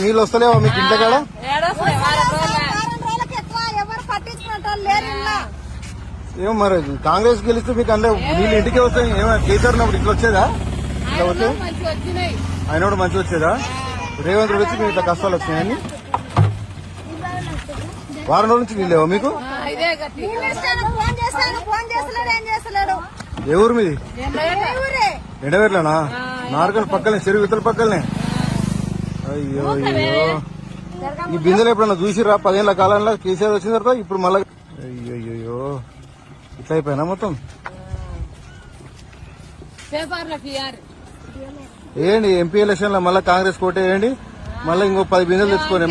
నీళ్ళు వస్తలేవా మీకు ఇంట్లో కాడ? ఏమో మరి కాంగ్రెస్ గెలిస్తే మీకు అందరూ నీళ్ళు ఇంటికే వస్తాయి. ఏమైనా కేసీఆర్ ఉన్నప్పుడు ఇట్లా వచ్చేదా? ఇట్లా వచ్చే ఆయన కూడా మంచిగా వచ్చేదా? రేవంత్ రెడ్డి వచ్చి మీకు ఇట్లా కష్టాలు వచ్చినాయని వారం రోజుల నుంచి నీళ్ళేవా మీకు? ఏ ఊరు మీది? ఎండవేట్లనా? నార్కల్ పక్కనే, చెరువు ఇతల పక్కనే. అయ్యో అయ్యో, ఈ బిందెలు ఎప్పుడన్నా చూసిరా? 10 ఏళ్ల కాలంలో కేసీఆర్ వచ్చిన తర్వాత ఇప్పుడు మళ్ళా అయ్యో ఇట్లా అయిపోయినా మొత్తం. ఏంటి ఎంపీ ఎలక్షన్ లో మళ్ళీ కాంగ్రెస్ కోట వేయండి, మళ్ళీ ఇంకో 10 బిందెలు తెచ్చుకోండి.